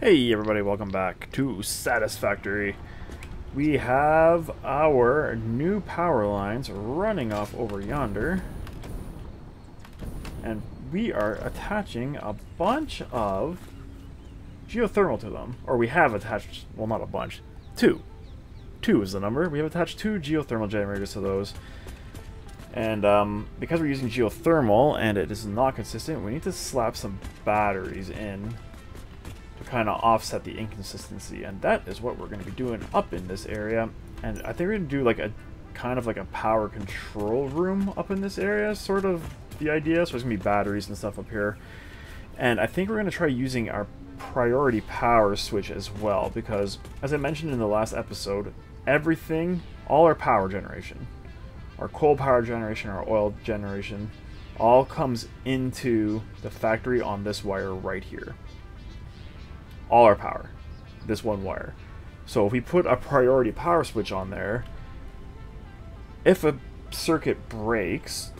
Hey everybody, welcome back to Satisfactory. We have our new power lines running off over yonder. And we are attaching a bunch of geothermal to them. Or we have attached, well, not a bunch, two. Two is the number. We have attached two geothermal generators to those. And because we're using geothermal and it is not consistent, we need to slap some batteries in to kind of offset the inconsistency, and that is what we're going to be doing up in this area. And I think we're going to do like a kind of like a power control room up in this area, sort of the idea. So there's going to be batteries and stuff up here, and I think we're going to try using our priority power switch as well, because as I mentioned in the last episode, everything, all our power generation, our coal power generation, our oil generation, all comes into the factory on this wire right here. All our power, this one wire. So if we put a priority power switch on there, if a circuit breaks,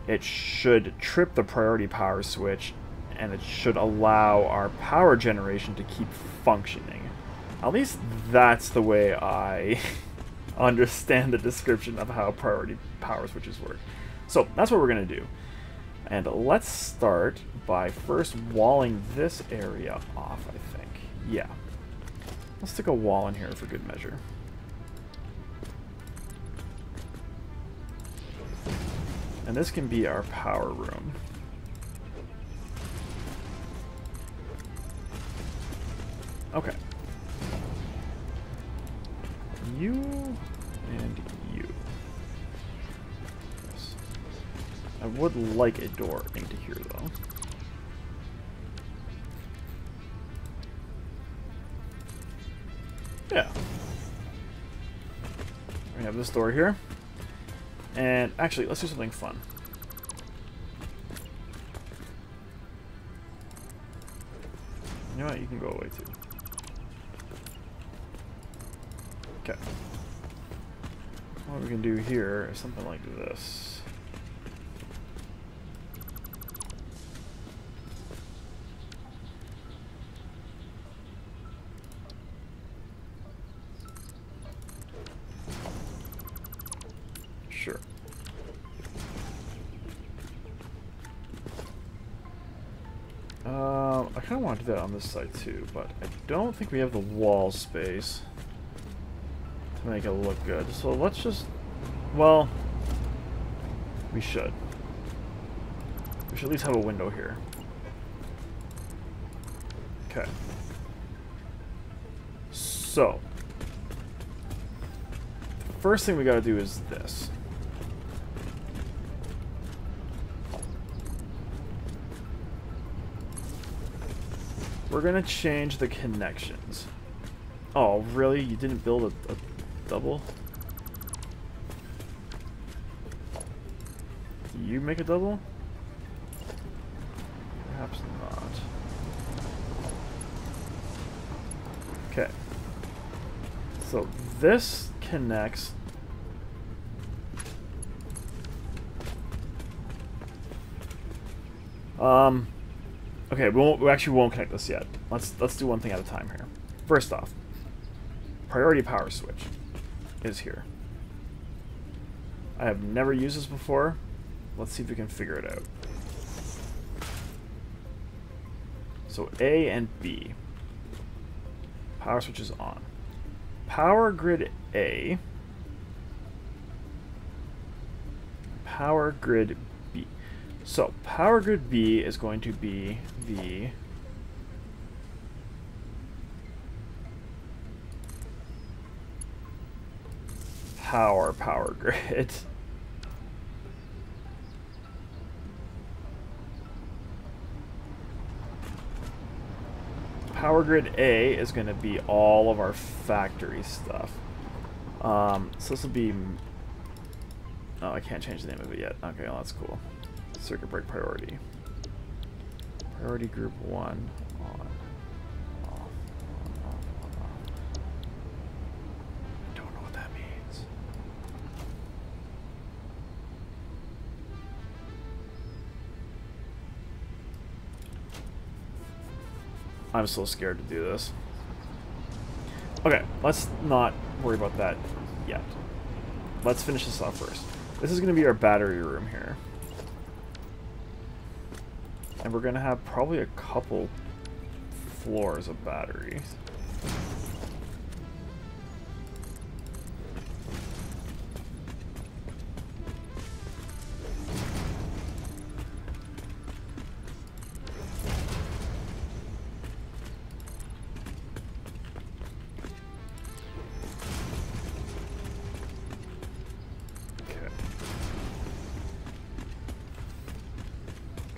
it should trip the priority power switch and it should allow our power generation to keep functioning. At least that's the way I understand the description of how priority power switches work. So that's what we're going to do. And let's start by first walling this area off, I think. Yeah. Let's stick a wall in here for good measure. And this can be our power room. Okay. You and you. Yes. I would like a door into here, though. Yeah. We have this door here. And actually, let's do something fun. You know what? You can go away too. Okay. What we can do here is something like this. Sure. I kind of want to do that on this side too, but I don't think we have the wall space to make it look good. So let's just, well, we should. We should at least have a window here. Okay. So, the first thing we gotta do is this. We're gonna change the connections. Oh, really? You didn't build a double? Do you make a double? Perhaps not. Okay. So this connects. Okay, we actually won't connect this yet. Let's do one thing at a time here. First off, priority power switch is here. I have never used this before. Let's see if we can figure it out. So A and B. Power switch is on. Power grid A. Power grid B. So power grid B is going to be the power grid. Power grid A is going to be all of our factory stuff. So this will be, oh, I can't change the name of it yet. Okay, well, that's cool. Circuit break priority. Priority group 1 on. Off, on, off. I don't know what that means. I'm so scared to do this. Okay, let's not worry about that yet. Let's finish this off first. This is going to be our battery room here. And we're going to have probably a couple floors of batteries.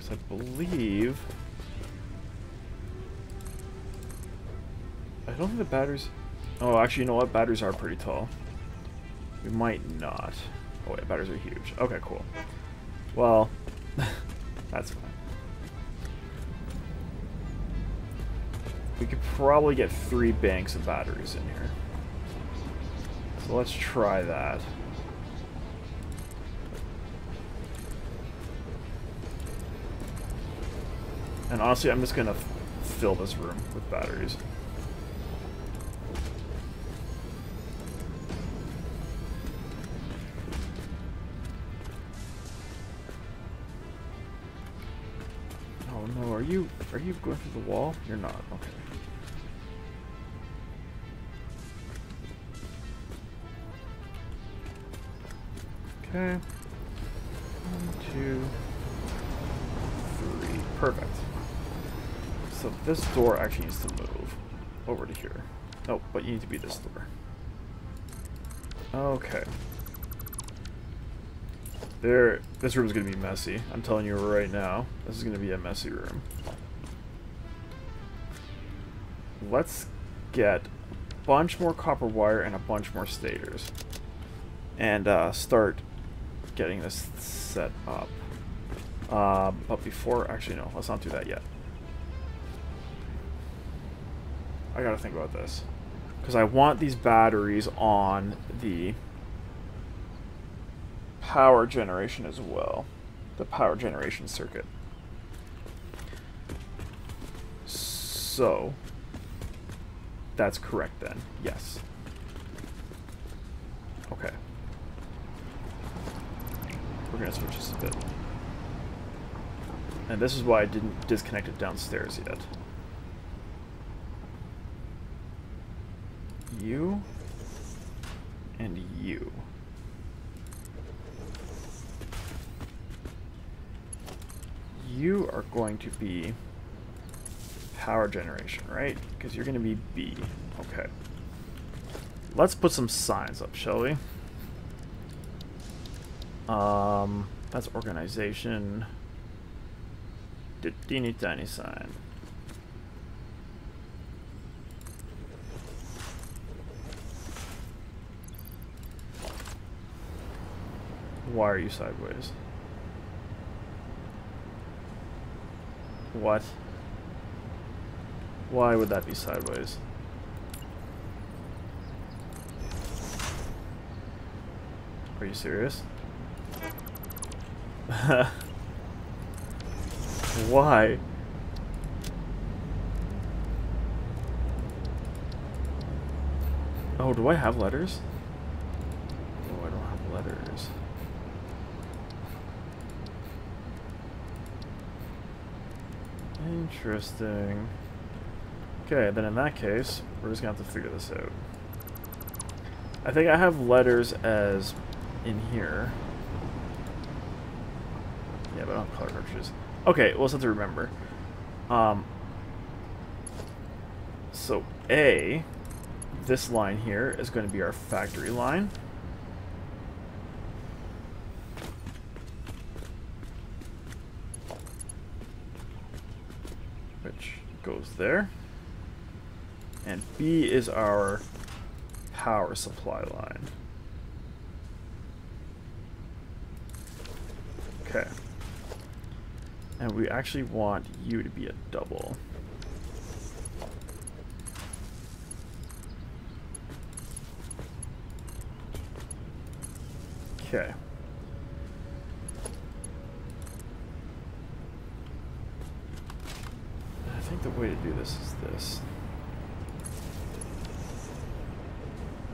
I believe... I don't think the batteries... Oh, actually, you know what? Batteries are pretty tall. We might not. Oh, wait, batteries are huge. Okay, cool. Well, that's fine. We could probably get 3 banks of batteries in here. So let's try that. And honestly, I'm just gonna fill this room with batteries. Oh no, are you going through the wall? You're not, okay. Okay. 1, 2, 3. Perfect. So this door actually needs to move over to here. Oh, but you need to be this door. Okay. This room is going to be messy. I'm telling you right now. This is going to be a messy room. Let's get a bunch more copper wire and a bunch more stators. And start getting this set up. But before... Actually, no. Let's not do that yet. I gotta think about this. Because I want these batteries on the power generation as well. The power generation circuit. So, that's correct then. Yes. Okay. We're gonna switch this a bit. And this is why I didn't disconnect it downstairs yet. You and you. You are going to be power generation, right? Because you're going to be B. Okay. Let's put some signs up, shall we? That's organization. Teeny tiny sign. Why are you sideways? What? Why would that be sideways? Are you serious? Why? Oh, do I have letters? Oh, I don't have letters. Interesting. Okay, then in that case, we're just gonna have to figure this out. I think I have letters as in here. Yeah, but I don't have color cartridges. Okay, we'll just have to remember. So A, this line here is going to be our factory line. Which goes there. And B is our power supply line. Okay. And we actually want you to be a double. Okay. I think the way to do this is this.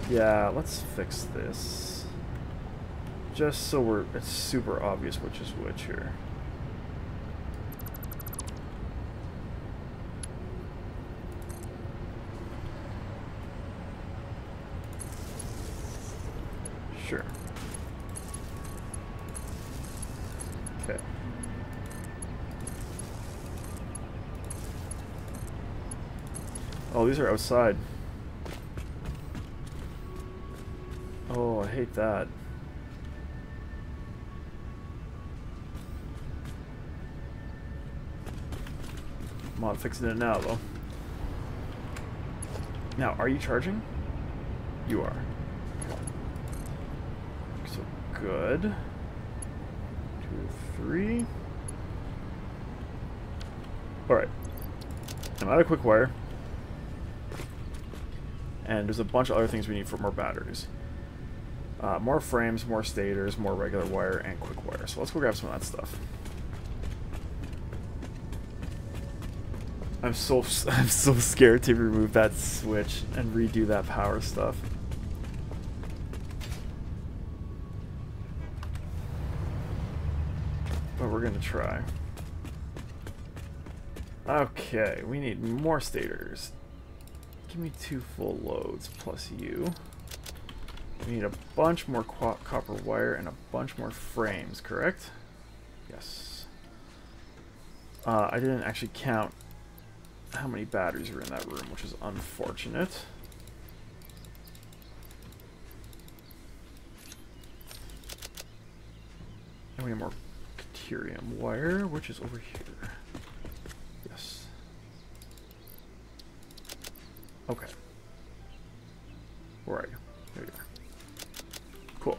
Yeah, let's fix this. Just so it's super obvious which is which here. Sure. Okay. Oh, these are outside. Oh, I hate that. I'm on fixing it now, though. Now, are you charging? You are. So, good. 2, 3. Alright. I'm out of quick wire. And there's a bunch of other things we need for more batteries. More frames, more stators, more regular wire, and quick wire. So let's go grab some of that stuff. I'm so scared to remove that switch and redo that power stuff. But we're gonna try. Okay, we need more stators. Give me 2 full loads plus you. We need a bunch more copper wire and a bunch more frames, correct? Yes. I didn't actually count how many batteries were in that room, which is unfortunate. And we need more deuterium wire, which is over here. Yes. Okay. Where are you? There you are. Cool.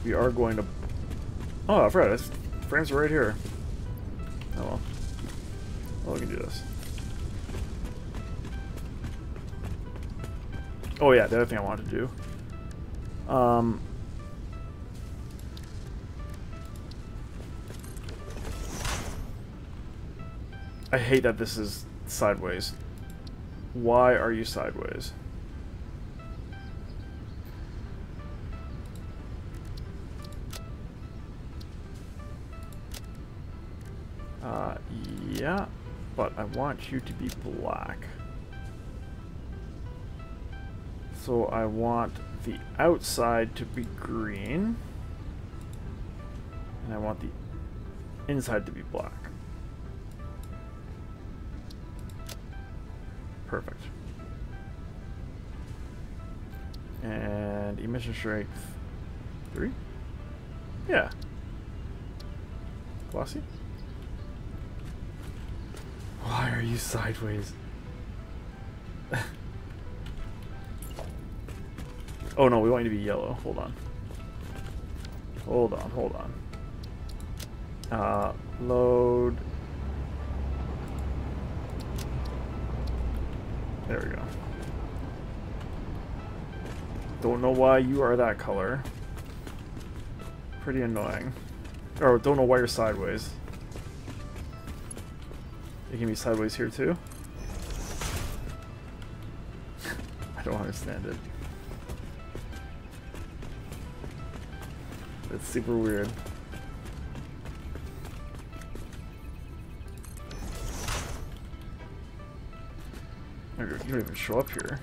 We are going to... Oh, I forgot. Frames are right here. Oh well. Well, we can do this. Oh yeah, the other thing I wanted to do. I hate that this is sideways. Why are you sideways? Yeah, but I want you to be black. So I want the outside to be green, and I want the inside to be black. Perfect. And emission strength 3? Yeah. Glossy? Why are you sideways? Oh no, we want you to be yellow. Hold on. Hold on, hold on. Load. There we go. Don't know why you are that color. Pretty annoying. Or don't know why you're sideways. You can be sideways here too? I don't understand it. It's super weird. You don't even show up here.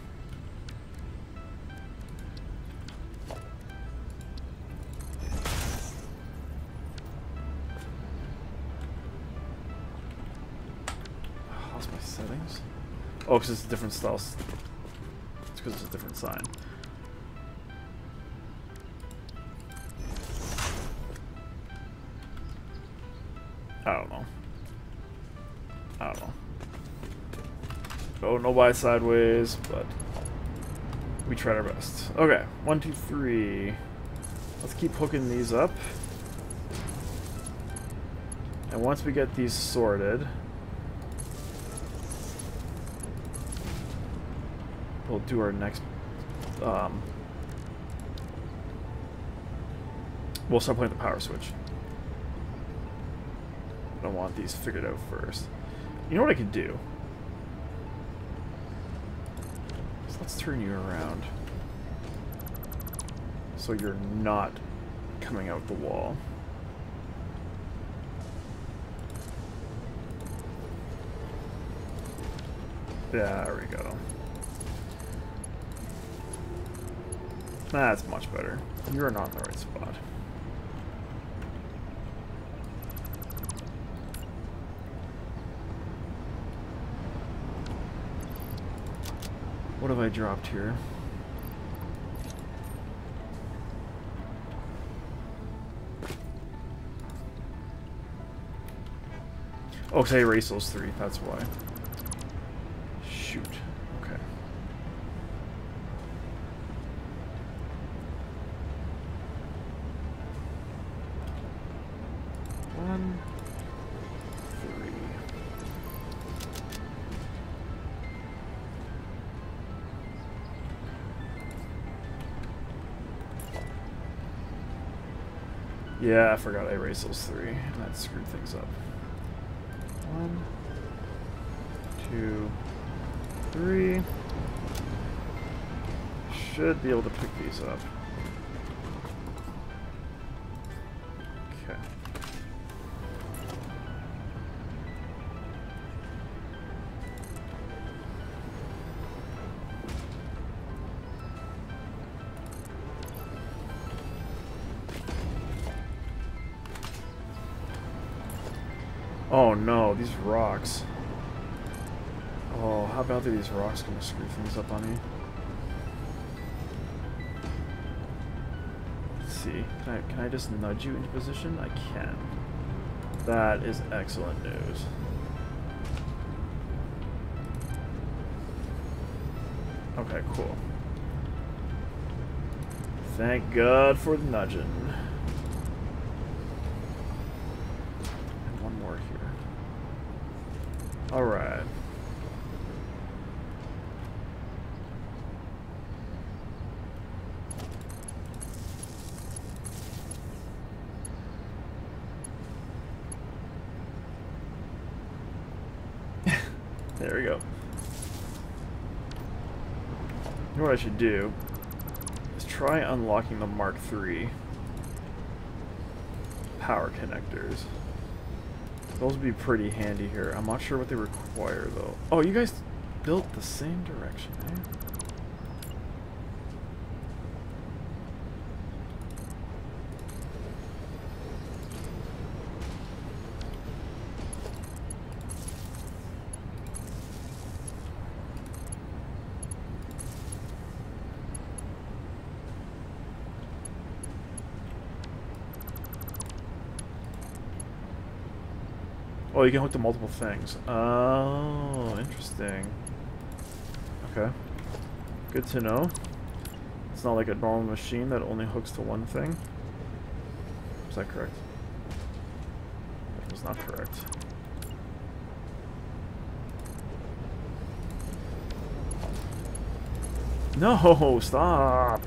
I lost my settings. Oh, because it's a different style. It's because it's a different sign. I don't know. I don't know. Don't know why sideways, but we tried our best. Okay, 1, 2, 3. Let's keep hooking these up. And once we get these sorted, we'll do our next... we'll start playing the power switch. I want these figured out first. You know what I can do? So let's turn you around. So you're not coming out the wall. There we go. That's much better. You're not in the right spot. What have I dropped here? Oh, because I erased those 3, that's why. Shoot. Okay. One, 3. Yeah, I forgot I erased those 3, and that screwed things up. 1, 2, 3. Should be able to pick these up. Okay. Oh no, these rocks. Oh, how badly these rocks gonna screw things up on me? Let's see. Can I just nudge you into position? I can. That is excellent news. Okay, cool. Thank God for the nudging. Alright. There we go. You know what I should do? Is try unlocking the Mark III power connectors. Those would be pretty handy here. I'm not sure what they require, though. Oh, you guys built the same direction, eh? Oh, you can hook to multiple things. Oh, interesting. Okay. Good to know. It's not like a normal machine that only hooks to one thing. Is that correct? That was not correct. No, stop!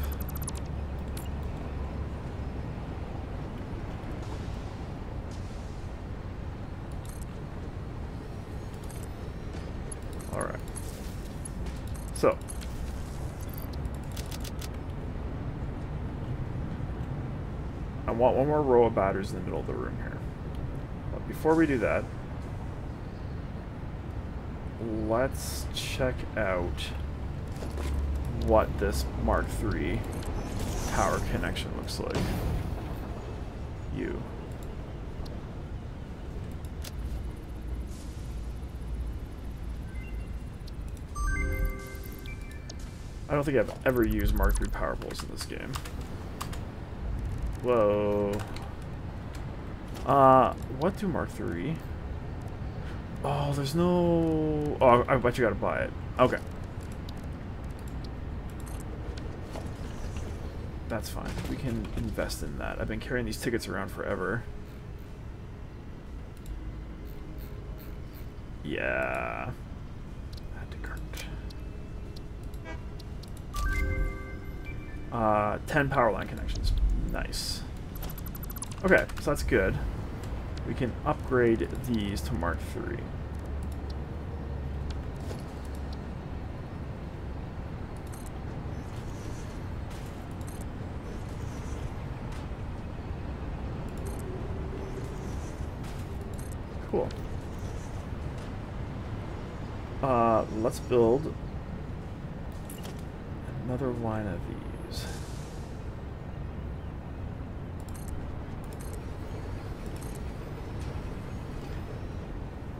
Alright. So. I want one more row of batteries in the middle of the room here. But before we do that, let's check out what this Mark III power connection looks like. I don't think I've ever used Mark III power poles in this game. Whoa. What do Mark III? Oh, there's no... Oh, I bet you gotta buy it. Okay. That's fine. We can invest in that. I've been carrying these tickets around forever. Yeah. Add to cart. 10 power line connections. Nice. Okay, so that's good. We can upgrade these to Mark III. Cool. Let's build another line of these.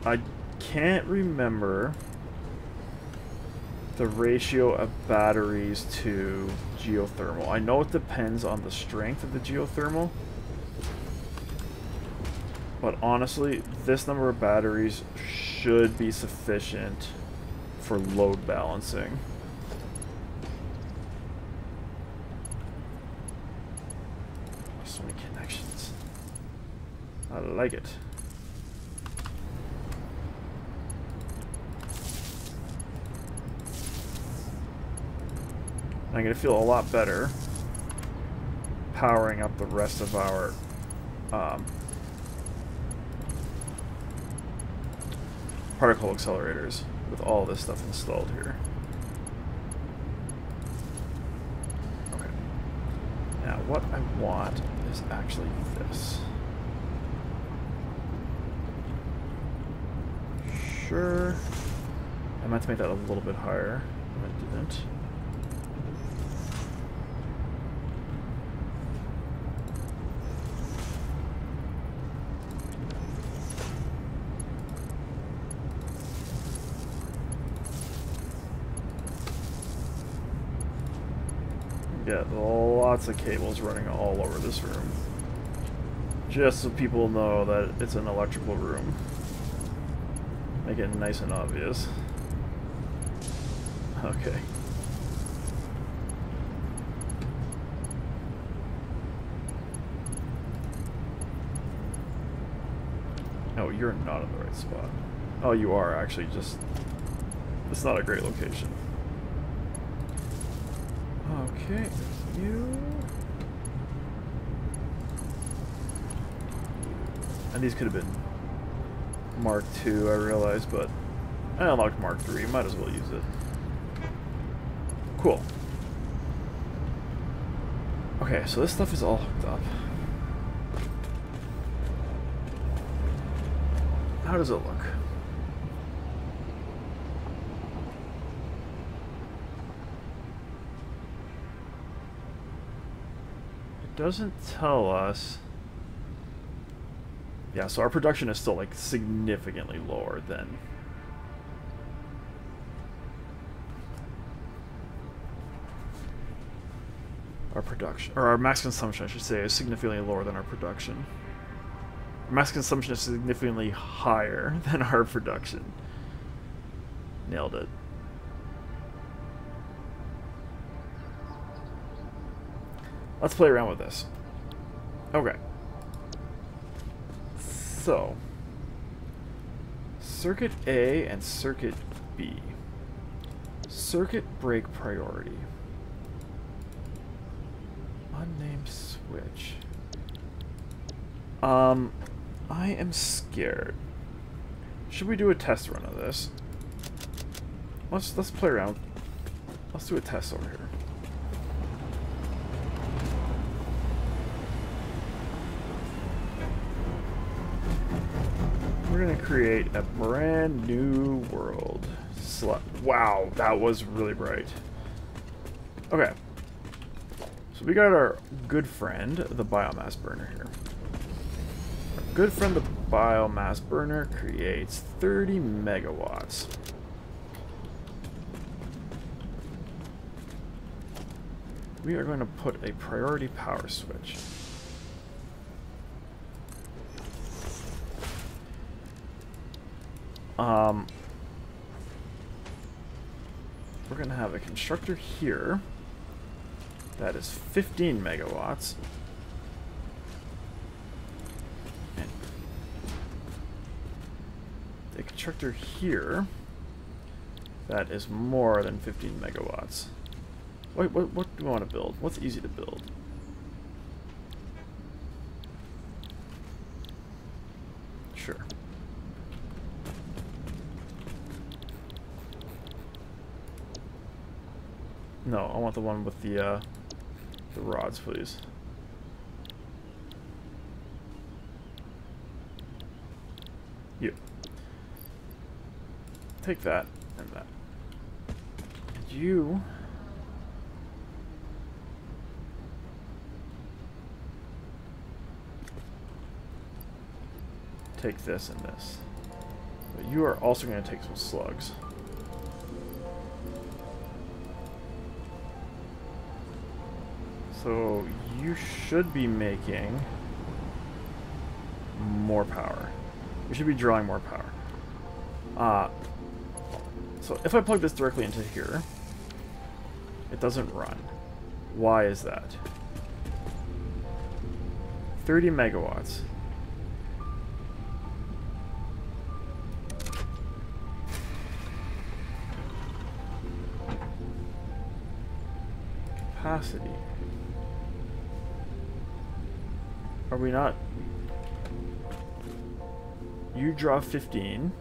I can't remember the ratio of batteries to geothermal. I know it depends on the strength of the geothermal. But honestly, this number of batteries should be sufficient for load balancing. So many connections. I like it. I'm going to feel a lot better powering up the rest of our particle accelerators with all this stuff installed here. Okay. Now what I want is actually this. Sure. I meant to make that a little bit higher, but I didn't. Got lots of cables running all over this room. Just so people know that it's an electrical room. Make it nice and obvious. Okay. Oh, you're not in the right spot. Oh, you are actually, just... It's not a great location. Okay, you... And these could have been Mark II, I realize, but I unlocked Mark III, might as well use it. Cool. Okay, so this stuff is all hooked up. How does it look? Doesn't tell us. Yeah, so our production is still like significantly lower than our production, or our max consumption, I should say, is significantly lower than our production. Our max consumption is significantly higher than our production. Nailed it. Let's play around with this. Okay. So, Circuit A and Circuit B. Circuit break priority. Unnamed switch. I am scared. Should we do a test run of this? Let's play around. Let's do a test over here. We're gonna create a brand new world. Wow, that was really bright. Okay. So we got our good friend, the biomass burner here. Our good friend, the biomass burner, creates 30 megawatts. We are going to put a priority power switch. We're going to have a constructor here that is 15 megawatts. And a constructor here that is more than 15 megawatts. Wait, what do we want to build? What's easy to build? Sure. No, I want the one with the rods, please. You. Take that and that. And you... take this and this. But you are also going to take some slugs. So you should be making more power. You should be drawing more power. So if I plug this directly into here, it doesn't run. Why is that? 30 megawatts. Capacity. Are we not? You draw 15.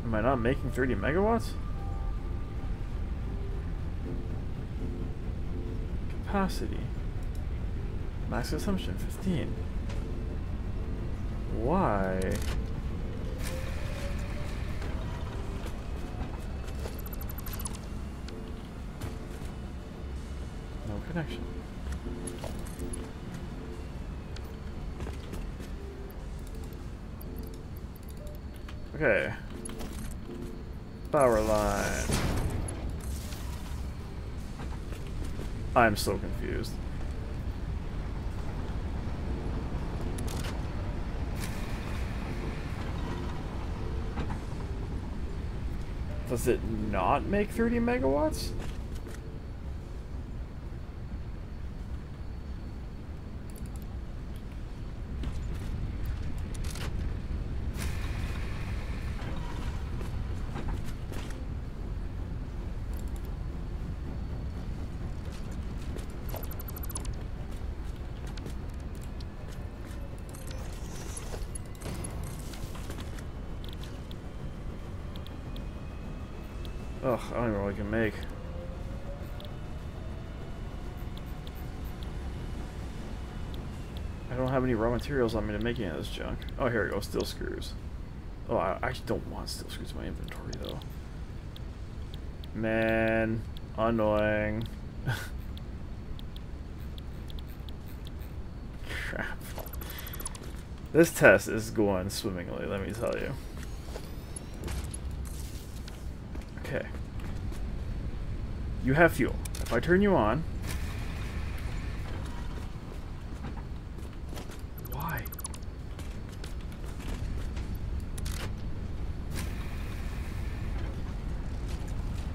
Am I not making 30 megawatts? Capacity. Max consumption 15. Why? No connection. Okay. Power line. I'm so confused. Does it not make 30 megawatts? Ugh, I don't even know what I can make. I don't have any raw materials on me to make any of this junk. Oh, here we go, steel screws. Oh, I actually don't want steel screws in my inventory, though. Man, annoying. Crap. This test is going swimmingly, let me tell you. Okay. You have fuel. If I turn you on... Why?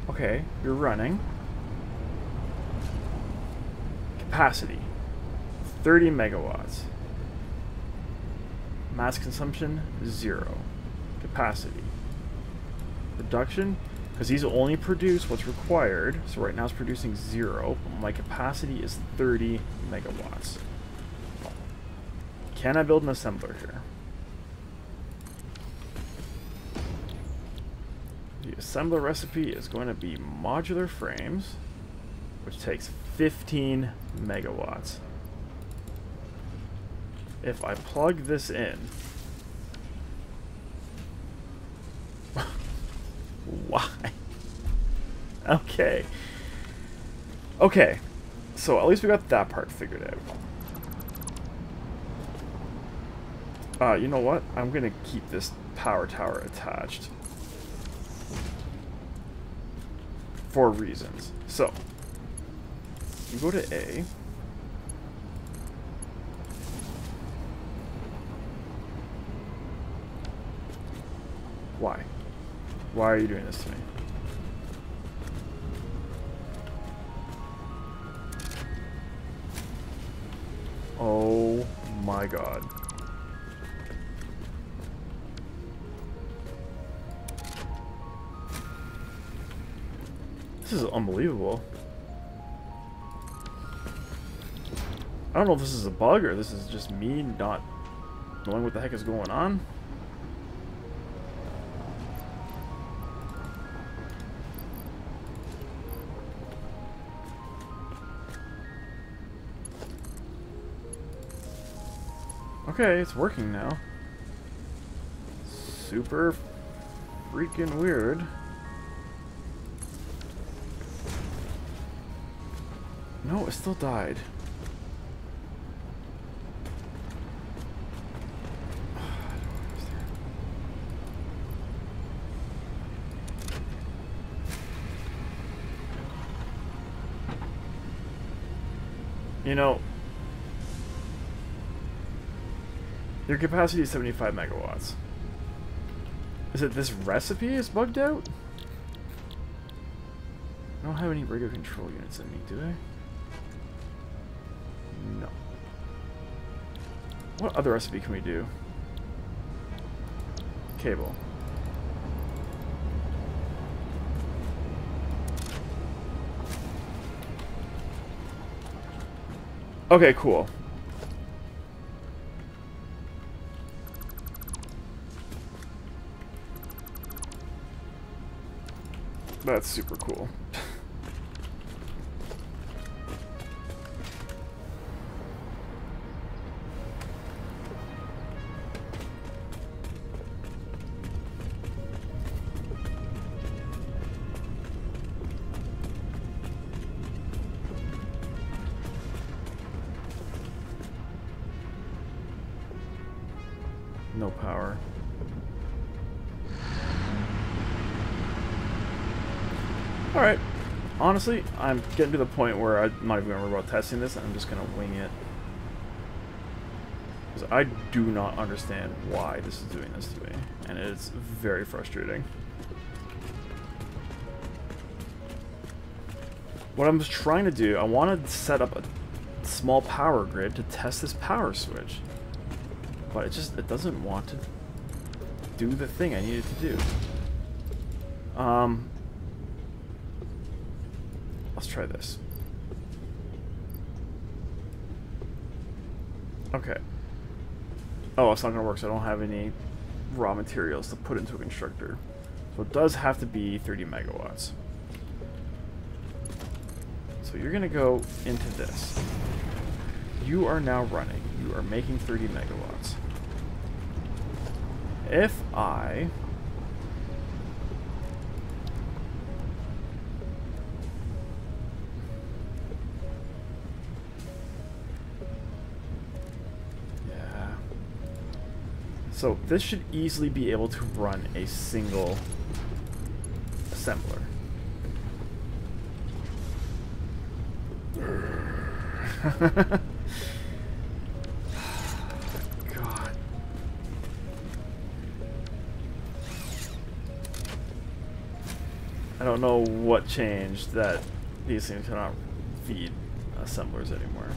Okay, you're running. Capacity. 30 megawatts. Mass consumption, 0. Capacity. Production... because these only produce what's required. So right now it's producing 0. But my capacity is 30 megawatts. Can I build an assembler here? The assembler recipe is going to be modular frames, which takes 15 megawatts. If I plug this in... Why? Okay. Okay. So at least we got that part figured out. You know what? I'm gonna keep this power tower attached. For reasons. So, you go to A. Why? Why are you doing this to me? Oh my god. This is unbelievable. I don't know if this is a bug or this is just me not knowing what the heck is going on. Okay, it's working now. Super freaking weird. No, it still died. You know, your capacity is 75 megawatts. Is it this recipe is bugged out? I don't have any radio control units in me, do I? No. What other recipe can we do? Cable. Okay, cool. That's super cool. No power. Alright. Honestly, I'm getting to the point where I'm not even going to worry about testing this. I'm just going to wing it. Because I do not understand why this is doing this to me. And it's very frustrating. What I'm just trying to do, I want to set up a small power grid to test this power switch. But it doesn't want to do the thing I need it to do. Let's try this. Okay. Oh, it's not gonna work, so I don't have any raw materials to put into a constructor. So it does have to be 30 megawatts. So you're gonna go into this. You are now running. You are making 30 megawatts. If I so this should easily be able to run a single assembler. God. I don't know what changed that these things cannot feed assemblers anymore.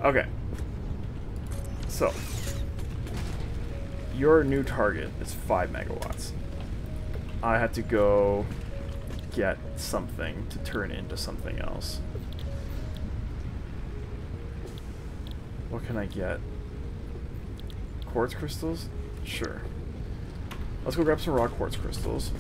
Okay. So your new target is 5 megawatts. I have to go get something to turn into something else. What can I get? Quartz crystals? Sure. Let's go grab some raw quartz crystals.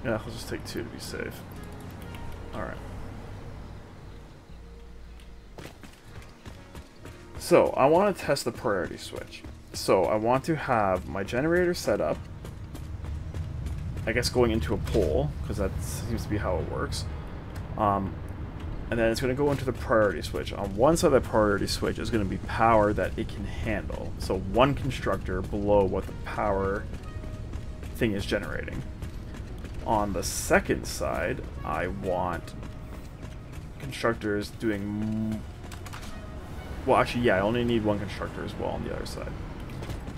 Yeah, let's just take 2 to be safe. Alright. So, I want to test the priority switch. So, I want to have my generator set up. I guess going into a pole, because that seems to be how it works. And then it's going to go into the priority switch. On one side of the priority switch is going to be power that it can handle. So, one constructor below what the power thing is generating. On the second side, I want constructors doing... Well, actually, yeah, I only need one constructor as well on the other side.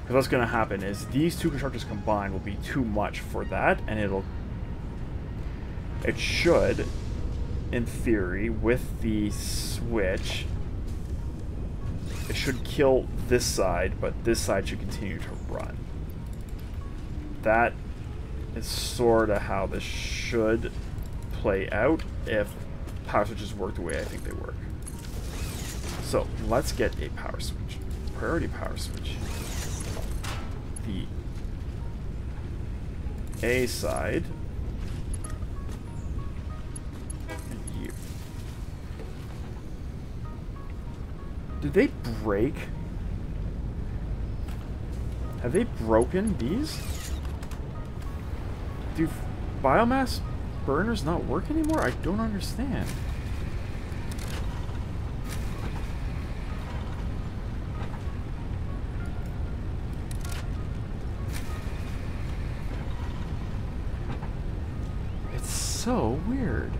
Because what's going to happen is these two constructors combined will be too much for that, and it should, in theory, with the switch, it should kill this side, but this side should continue to run. That is sort of how this should play out if power switches work the way I think they work. So let's get a power switch. Priority power switch. The A side. And you. Did they break? Have they broken these? Do biomass burners not work anymore? I don't understand. It's so weird.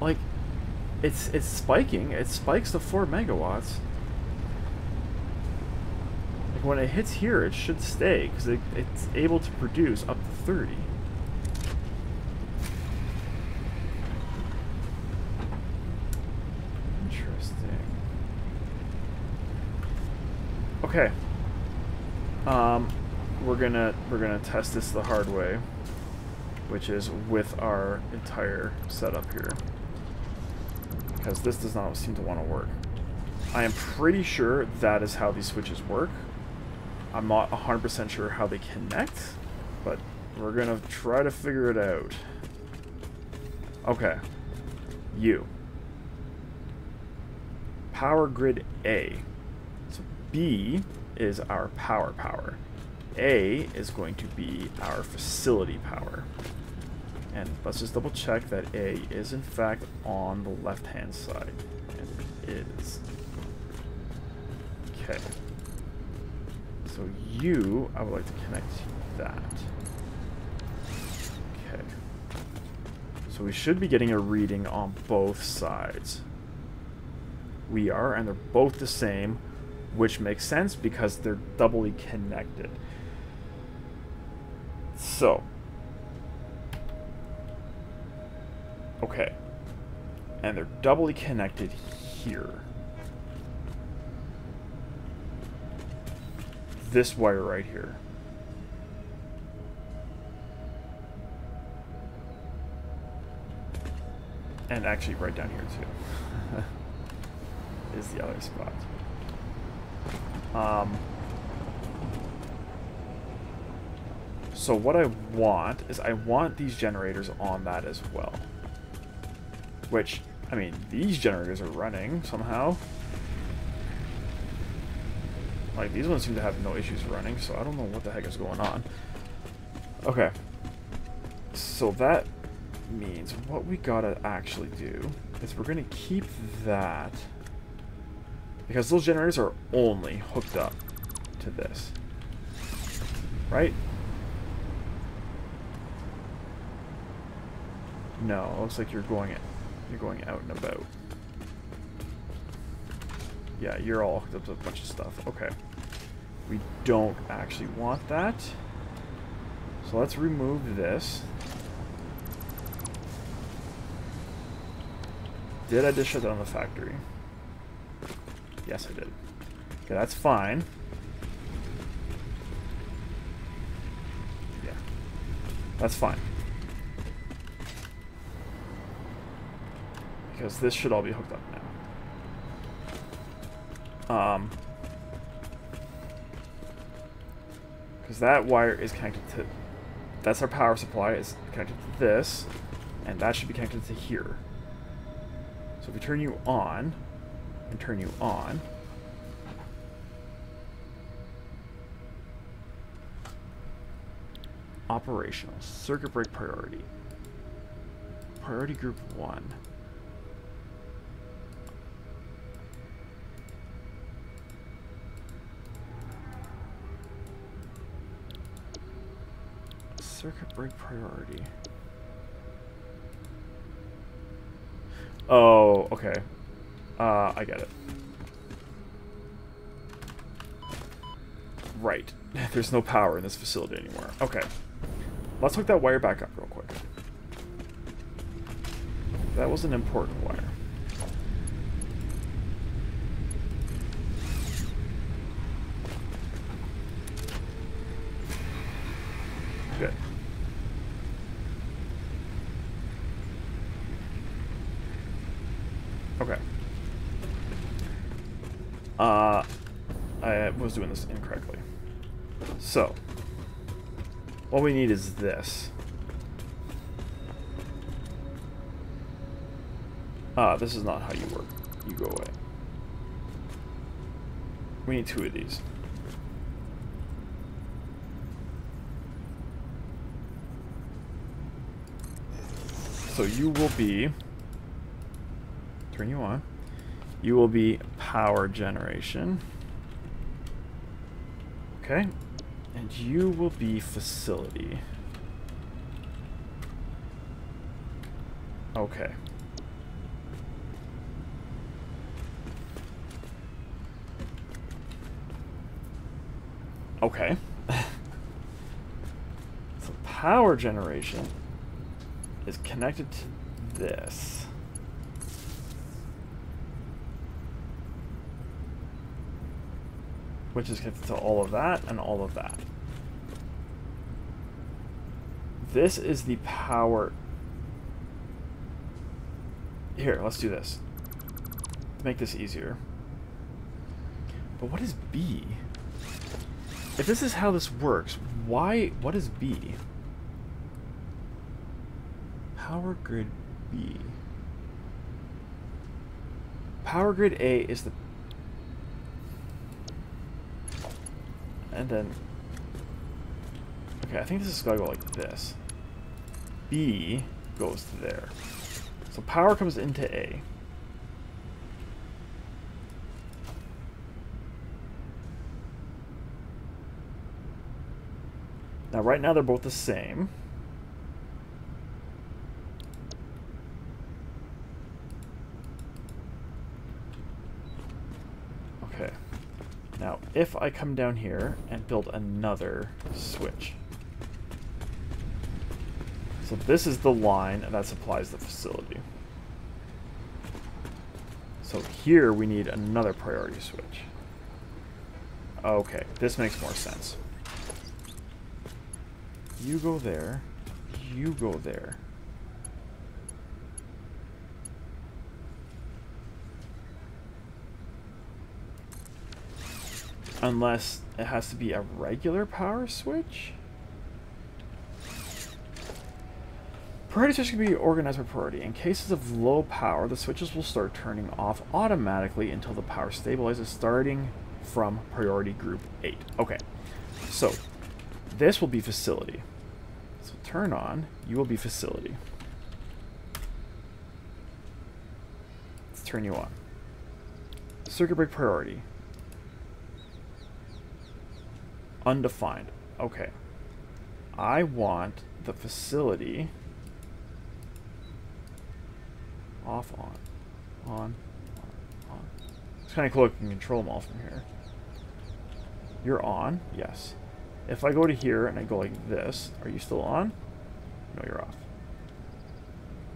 Like, it's spiking. It spikes to 4 megawatts. Like when it hits here, it should stay because it's able to produce up to 30. Interesting. Okay. We're gonna test this the hard way, which is with our entire setup here. Because this does not seem to want to work. I am pretty sure that is how these switches work. I'm not 100% sure how they connect, but we're going to try to figure it out. Okay. U. Power grid A. So B is our power. A is going to be our facility power. And let's just double check that A is in fact on the left-hand side. And it is. Okay. So U, I would like to connect to that. Okay. So we should be getting a reading on both sides. We are, and they're both the same, which makes sense because they're doubly connected. So. Okay, and they're doubly connected here. This wire right here. And actually right down here too. Is the other spot. So what I want is I want these generators on that as well. Which, I mean, these generators are running somehow. Like, these ones seem to have no issues running, so I don't know what the heck is going on. Okay. So that means what we gotta actually do is we're gonna keep that. Because those generators are only hooked up to this. Right? No, it looks like you're going out and about. Yeah, you're all hooked up to a bunch of stuff. Okay. We don't actually want that. So let's remove this. Did I just shut down the factory? Yes, I did. Okay, that's fine. Yeah. That's fine. Because this should all be hooked up now. Because that wire is connected to... That's our power supply, is connected to this. And that should be connected to here. So if we turn you on, and turn you on... Operational. Circuit break priority. priority group 1. Circuit break priority. Oh, okay. I get it. Right. There's no power in this facility anymore. Okay. Let's hook that wire back up real quick. That was an important wire. Good. Okay. I was doing this incorrectly. So, what we need is this. This is not how you work. You go away. We need 2 of these. So you will be... Turn you on. You will be power generation. Okay. And you will be facility. Okay. Okay. So power generation is connected to this. Which is connected to all of that and all of that. This is the power. Here, let's do this. To make this easier. But what is B? If this is how this works, what is B? Power grid B. Power grid A is the... And then... Okay, I think this is gotta go like this. B goes there. So power comes into A. Now, right now, they're both the same. Okay. Now, if I come down here and build another switch. So this is the line that supplies the facility. So here we need another priority switch. Okay, this makes more sense. You go there. You go there. Unless it has to be a regular power switch? Priority switch can be organized by priority. In cases of low power, the switches will start turning off automatically until the power stabilizes, starting from priority group 8. Okay, so this will be facility. So turn on, you will be facility. Let's turn you on. Circuit break priority. Undefined. Okay. I want the facility off, on. It's kind of cool I can control them all from here. You're on? Yes. If I go to here and I go like this, are you still on? No, you're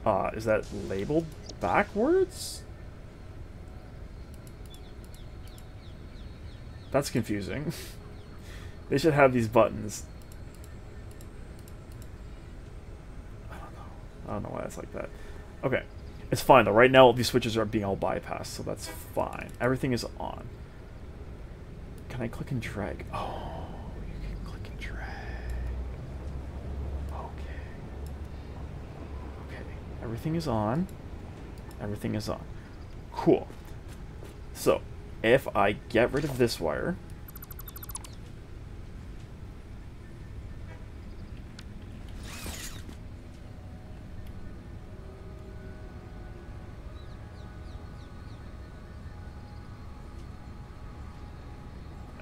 off. Is that labeled backwards? That's confusing. They should have these buttons. I don't know why it's like that. Okay. It's fine though. Right now these switches are being all bypassed, so that's fine. Everything is on. Can I click and drag? Oh, you can click and drag. Okay. Okay. Everything is on. Everything is on. Cool. So, if I get rid of this wire,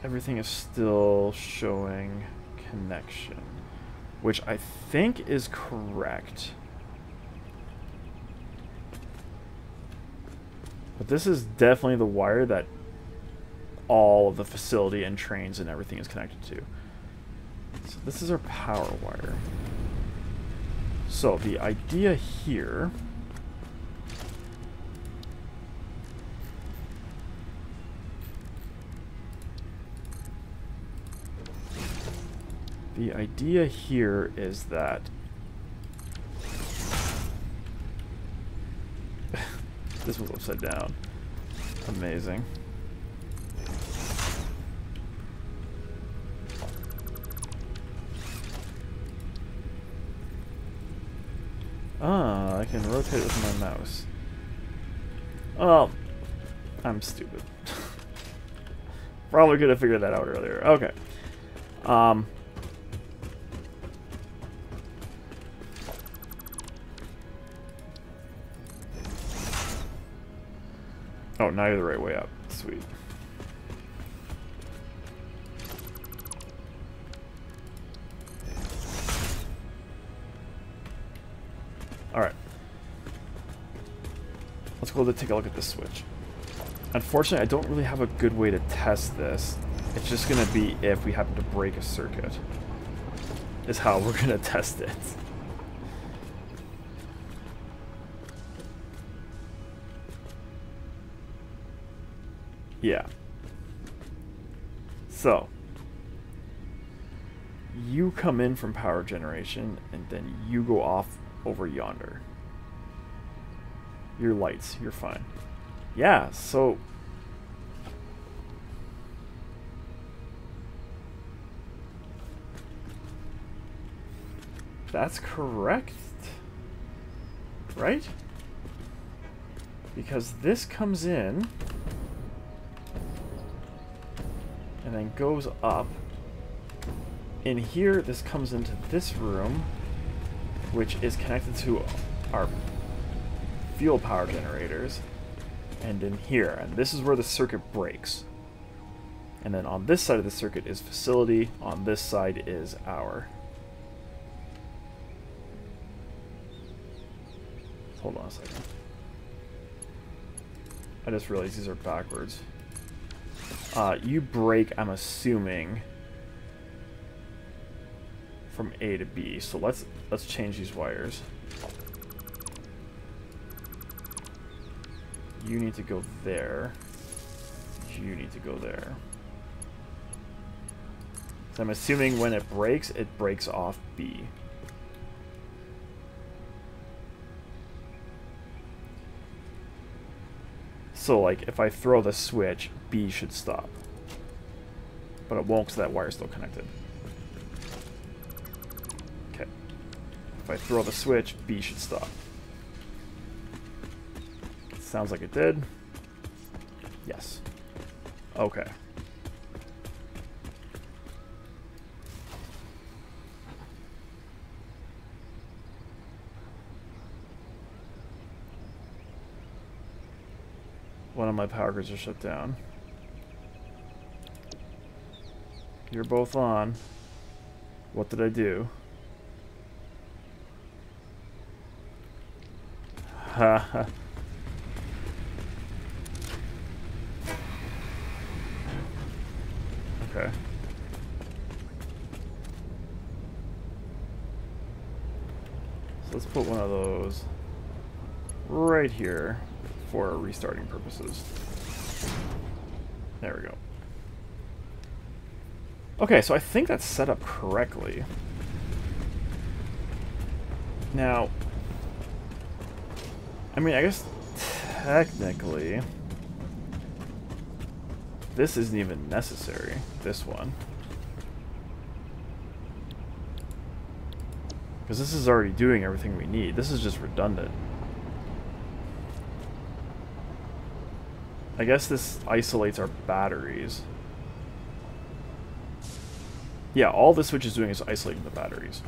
everything is still showing connection, which I think is correct. But this is definitely the wire that all of the facility and trains and everything is connected to. So this is our power wire. So the idea here is that this was upside down. Amazing. Ah, I can rotate with my mouse. Oh, I'm stupid. Probably could have figured that out earlier. Okay. Oh, now you're the right way up. Sweet. Alright. Let's go take a look at this switch. Unfortunately, I don't really have a good way to test this. It's just going to be if we happen to break a circuit. Is how we're going to test it. Yeah. So, you come in from power generation, and then you go off over yonder. Your lights, you're fine. Yeah, so... that's correct. Right? Because this comes in... and then goes up. In here, this comes into this room, which is connected to our fuel power generators. And in here, and this is where the circuit breaks. And then on this side of the circuit is facility, on this side is our... hold on a second. I just realized these are backwards. You break, I'm assuming, from A to B. So let's change these wires. You need to go there. You need to go there. So I'm assuming when it breaks off B. So, like, if I throw the switch, B should stop. But it won't, because that wire's still connected. Okay. If I throw the switch, B should stop. Sounds like it did. Yes. Okay. One of my power grids are shut down. You're both on. What did I do? Haha. Okay. So let's put one of those right here for restarting purposes. There we go. Okay, so I think that's set up correctly. Now, I mean, I guess technically this isn't even necessary, this one. Because this is already doing everything we need. This is just redundant. I guess this isolates our batteries. Yeah, all this switch is doing is isolating the batteries.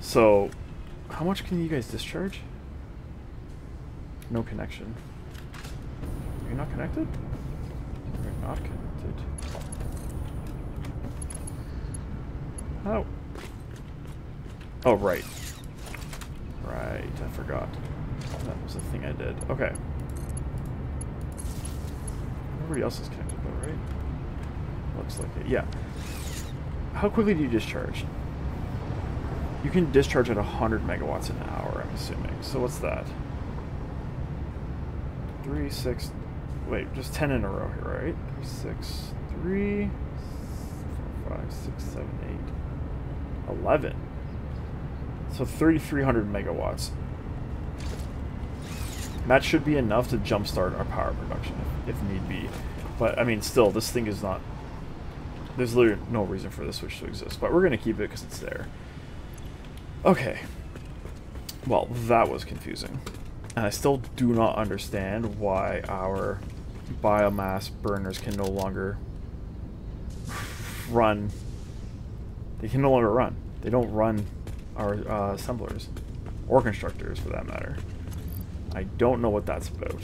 So, how much can you guys discharge? No connection. You're not connected? Okay. not connected. Oh. Oh, right. Right, I forgot. That was the thing I did. Okay. Everybody else is connected though, right? Looks like it. Yeah. How quickly do you discharge? You can discharge at 100 megawatts an hour, I'm assuming. So what's that? 3, 6... Wait, just 10 in a row here, right? 3, 6, 3, 4, 5, 6, 7, 8, 11. So 3,300 megawatts. That should be enough to jumpstart our power production if need be. But, I mean, still, this thing is not... There's literally no reason for this switch to exist. But we're going to keep it because it's there. Okay. Well, that was confusing. And I still do not understand why our biomass burners can no longer run. They can no longer run. They don't run our assemblers. Or constructors, for that matter. I don't know what that's about.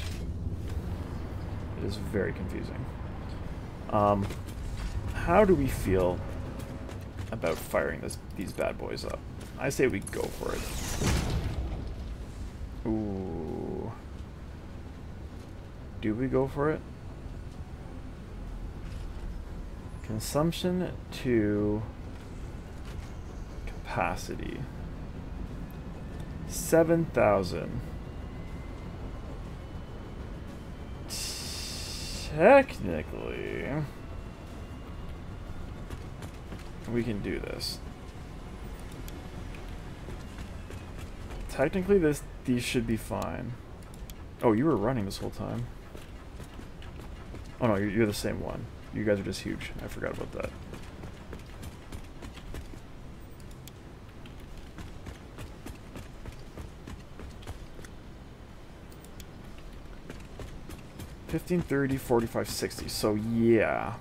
It is very confusing. How do we feel about firing these bad boys up? I say we go for it. Ooh. Do we go for it? Consumption to capacity. 7,000. Technically, we can do this. Technically, these should be fine. Oh, you were running this whole time. Oh no, you're the same one. You guys are just huge. I forgot about that. $15, $30, $45, $60. So yeah.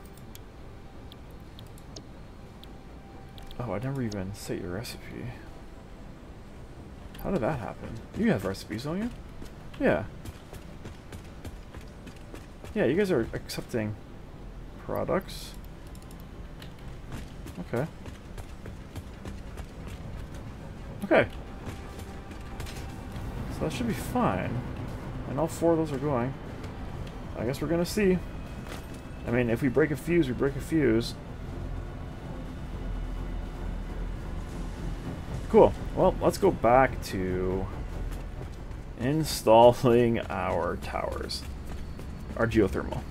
Oh, I never even set your recipe. How did that happen? You have recipes, don't you? Yeah. Yeah, you guys are accepting products. Okay. Okay. So that should be fine. And all 4 of those are going. I guess we're gonna see. I mean, if we break a fuse, we break a fuse. Cool. Well, let's go back to installing our towers. Our geothermal.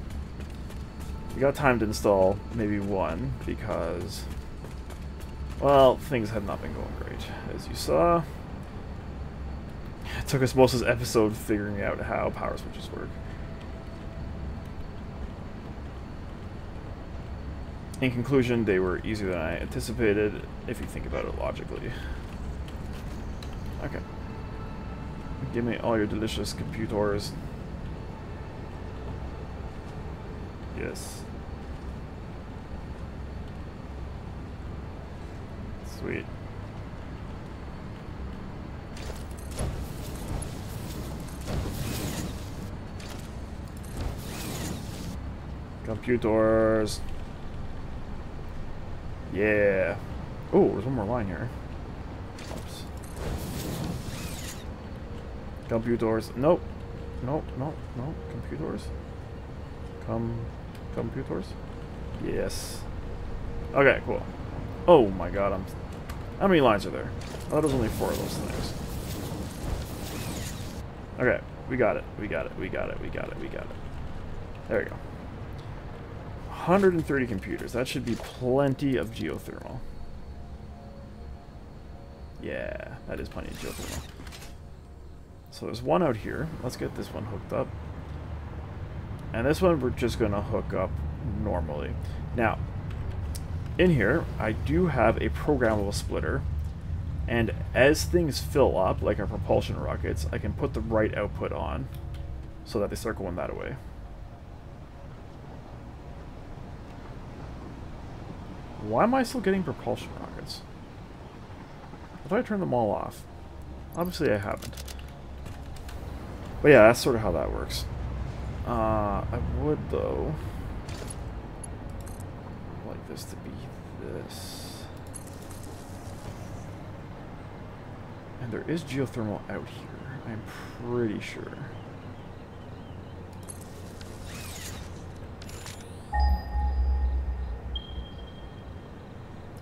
We got time to install maybe 1 because, well, things have not been going great. As you saw, it took us most of this episode figuring out how power switches work. In conclusion, they were easier than I anticipated, if you think about it logically. Okay. Give me all your delicious computers. Yes. Sweet. Computers. Yeah. Oh, there's one more line here. Oops. Computers. Nope. Nope. Nope. Nope. Computers. Computers. Yes. Okay. Cool. Oh my God. How many lines are there? I thought there was only 4 of those things. Okay. We got it. We got it. We got it. We got it. We got it. There you go. 130 computers. That should be plenty of geothermal. Yeah, that is plenty of geothermal. So there's one out here. Let's get this one hooked up. And this one we're just going to hook up normally. Now, in here, I do have a programmable splitter. And as things fill up, like our propulsion rockets, I can put the right output on so that they start going that way. Why am I still getting propulsion rockets? I thought I turned them all off. Obviously I haven't. But yeah, that's sort of how that works. I would, though, this to be this. And there is geothermal out here, I'm pretty sure.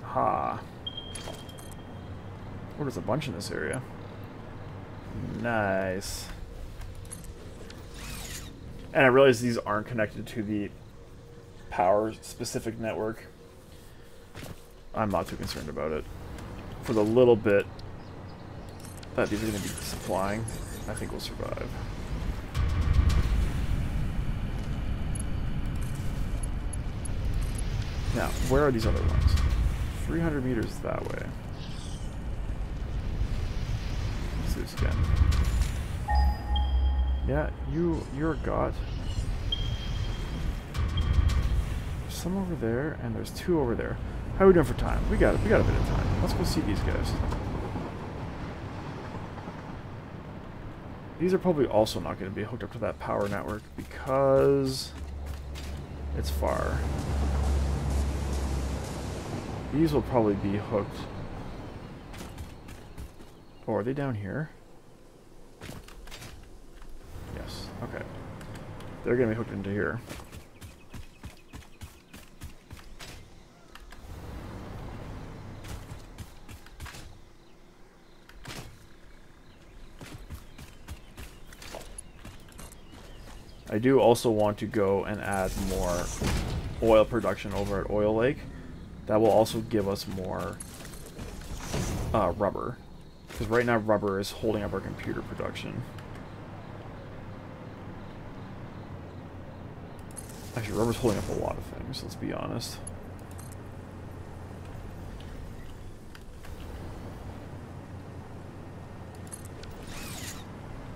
Ha. Oh, there's a bunch in this area. Nice. And I realize these aren't connected to the power-specific network. I'm not too concerned about it. For the little bit that these are going to be supplying, I think we'll survive. Now, where are these other ones? 300 meters that way. Let's do this again. Yeah, you're got. There's some over there, and there's two over there. How are we doing for time? We got a bit of time. Let's go see these guys. These are probably also not going to be hooked up to that power network because it's far. These will probably be hooked. Or are they down here? Yes. Okay. They're going to be hooked into here. I do also want to go and add more oil production over at Oil Lake. That will also give us more rubber. Because right now rubber is holding up our computer production. Actually, rubber's holding up a lot of things, let's be honest.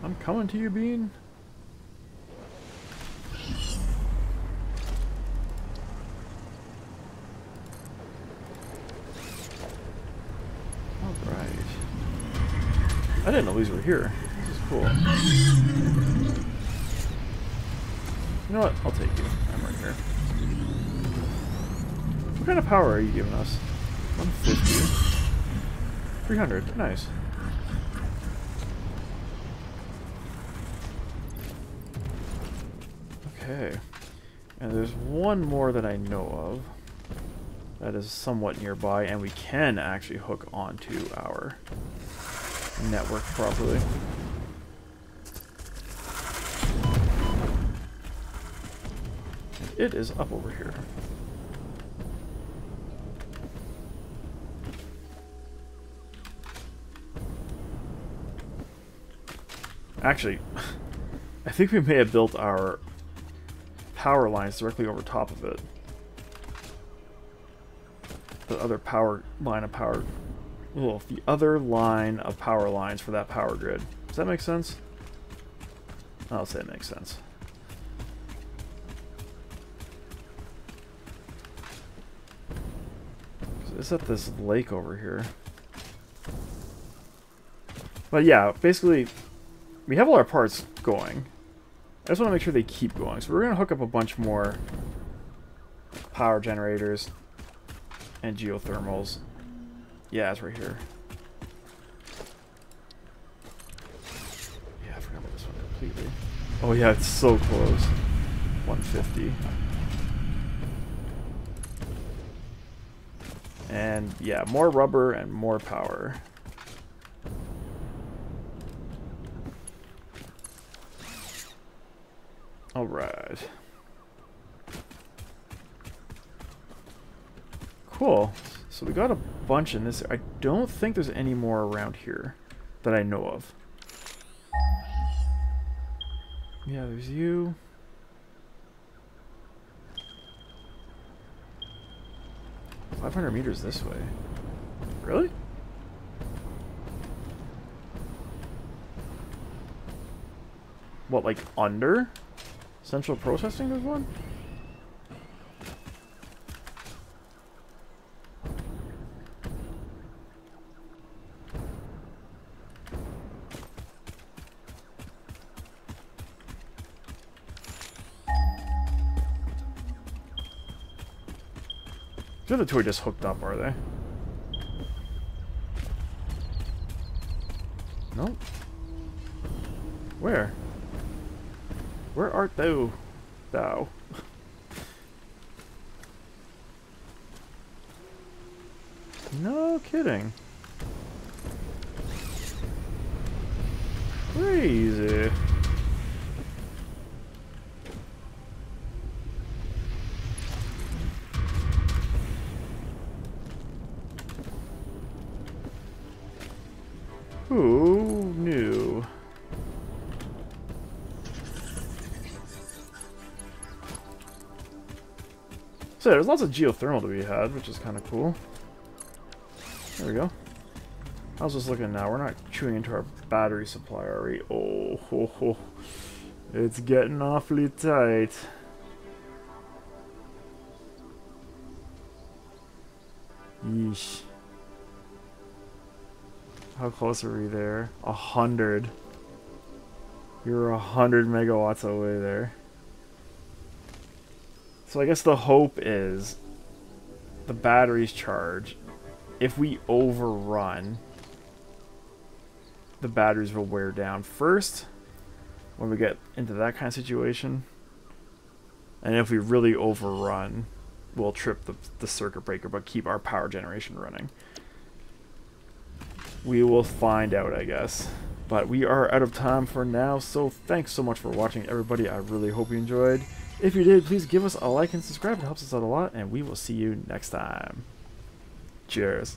I'm coming to you, Bean. I didn't know these were here. This is cool. You know what? I'll take you. I'm right here. What kind of power are you giving us? 150. 300. Nice. Okay. And there's one more that I know of that is somewhat nearby, and we can actually hook onto our network properly. And it is up over here. Actually, I think we may have built our power lines directly over top of it. The other power line of power. Well, the other line of power lines for that power grid. Does that make sense? I'll say it makes sense. It's at this lake over here. But yeah, basically, we have all our parts going. I just want to make sure they keep going. So we're going to hook up a bunch more power generators and geothermals. Yeah, it's right here. Yeah, I forgot about this one completely. Oh yeah, it's so close. 150. And yeah, more rubber and more power. Alright. Cool. So we got a bunch in this. I don't think there's any more around here that I know of. Yeah, there's you. $500 meters this way. Really? What, like under central processing there's one? The other two are just hooked up, are they? Nope. Where? Where art thou? Thou. No kidding. Crazy. Who knew? So there's lots of geothermal to be had, which is kind of cool. There we go. I was just looking now. We're not chewing into our battery supply, are we? Oh, ho, ho. It's getting awfully tight. Yeesh. How close are we there? 100. You're 100 megawatts away there. So I guess the hope is the batteries charge. If we overrun, the batteries will wear down first when we get into that kind of situation. And if we really overrun, we'll trip the circuit breaker but keep our power generation running. We will find out, I guess. But we are out of time for now, so thanks so much for watching, everybody. I really hope you enjoyed. If you did, please give us a like and subscribe. It helps us out a lot, and we will see you next time. Cheers.